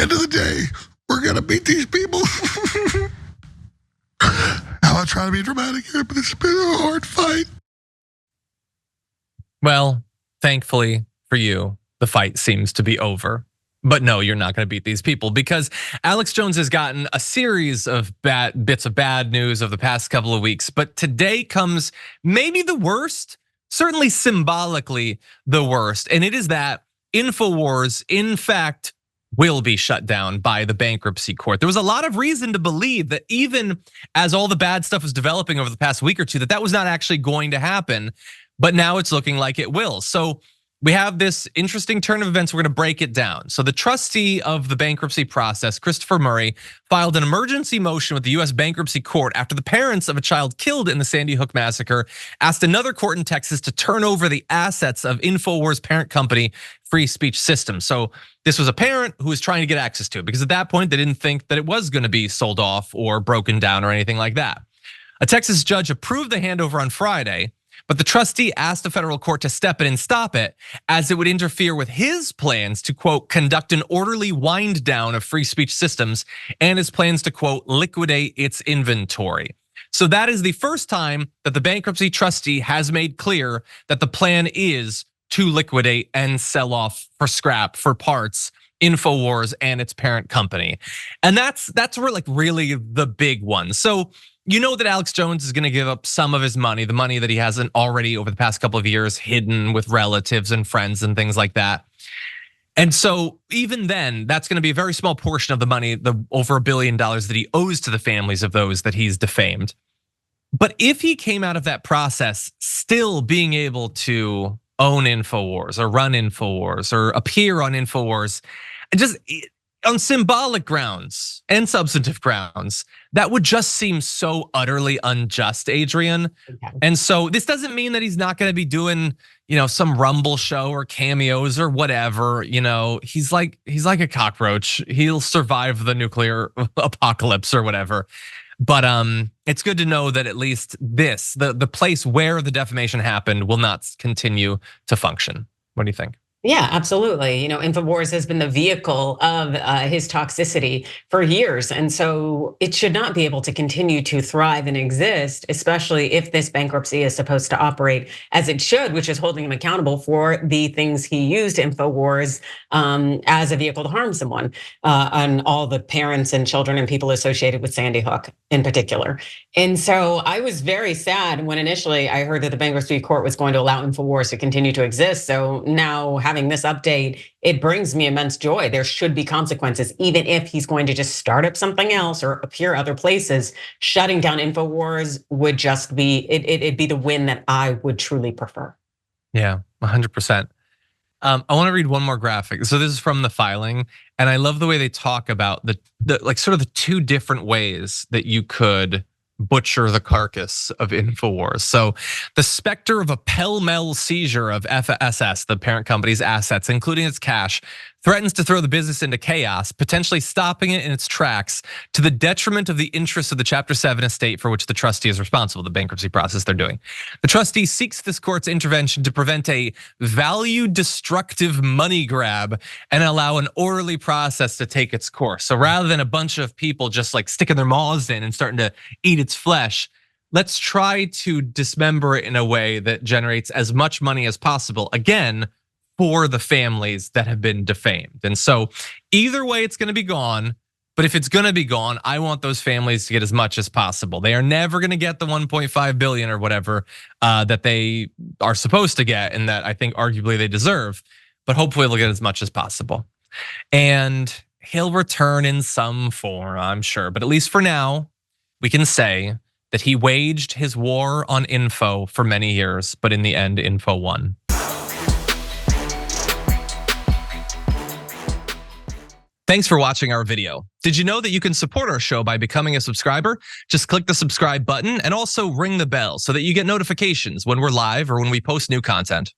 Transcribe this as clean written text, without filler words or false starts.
end of the day, we're gonna beat these people. I'm not trying to be dramatic here, but it's been a hard fight. Well, thankfully for you, the fight seems to be over. But no, you're not gonna beat these people, because Alex Jones has gotten a series of bits of bad news over the past couple of weeks. But today comes maybe the worst, certainly symbolically the worst. And it is that Infowars, in fact, will be shut down by the bankruptcy court. There was a lot of reason to believe that even as all the bad stuff was developing over the past week or two, that was not actually going to happen. But now it's looking like it will. So we have this interesting turn of events. We're gonna break it down. So the trustee of the bankruptcy process, Christopher Murray, filed an emergency motion with the US Bankruptcy Court after the parents of a child killed in the Sandy Hook massacre asked another court in Texas to turn over the assets of Infowars parent company, Free Speech Systems. So this was a parent who was trying to get access to it, because at that point they didn't think that it was gonna be sold off or broken down or anything like that. A Texas judge approved the handover on Friday, but the trustee asked the federal court to step in and stop it, as it would interfere with his plans to, quote, conduct an orderly wind down of Free Speech Systems and his plans to, quote, liquidate its inventory. So that is the first time that the bankruptcy trustee has made clear that the plan is to liquidate and sell off for scrap, for parts, Infowars and its parent company. And that's where like really the big one. So you know that Alex Jones is gonna give up some of his money, the money that he hasn't already over the past couple of years hidden with relatives and friends and things like that. And so even then, that's gonna be a very small portion of the money, the over $1 billion that he owes to the families of those that he's defamed. But if he came out of that process still being able to own Infowars or run Infowars or appear on Infowars, just on symbolic grounds and substantive grounds, that would just seem so utterly unjust, Adrienne. Okay. And so this doesn't mean that he's not gonna be doing, some Rumble show or cameos or whatever. He's like a cockroach. He'll survive the nuclear apocalypse or whatever. But it's good to know that at least the place where the defamation happened will not continue to function. What do you think? Yeah, absolutely. Infowars has been the vehicle of his toxicity for years. And so it should not be able to continue to thrive and exist, especially if this bankruptcy is supposed to operate as it should, which is holding him accountable for the things he used Infowars as a vehicle to harm someone, and all the parents and children and people associated with Sandy Hook in particular. And so I was very sad when initially I heard that the bankruptcy court was going to allow Infowars to continue to exist. So now having this update, it brings me immense joy. There should be consequences, even if he's going to just start up something else or appear other places. Shutting down Infowars would just be, it'd be the win that I would truly prefer. Yeah, 100%. I want to read one more graphic. So this is from the filing, and I love the way they talk about the sort of the two different ways that you could butcher the carcass of Infowars. So the specter of a pell-mell seizure of FSS, the parent company's assets, including its cash, threatens to throw the business into chaos, potentially stopping it in its tracks to the detriment of the interests of the Chapter 7 estate for which the trustee is responsible, the bankruptcy process they're doing. The trustee seeks this court's intervention to prevent a value-destructive money grab and allow an orderly process to take its course. So rather than a bunch of people just like sticking their maws in and starting to eat its flesh, let's try to dismember it in a way that generates as much money as possible, again, for the families that have been defamed. And so either way, it's gonna be gone. But if it's gonna be gone, I want those families to get as much as possible. They are never gonna get the 1.5 billion or whatever that they are supposed to get, and that I think arguably they deserve. But hopefully they'll get as much as possible. And he'll return in some form, I'm sure. But at least for now, we can say that he waged his war on info for many years, but in the end, info won. Thanks for watching our video. Did you know that you can support our show by becoming a subscriber? Just click the subscribe button and also ring the bell so that you get notifications when we're live or when we post new content.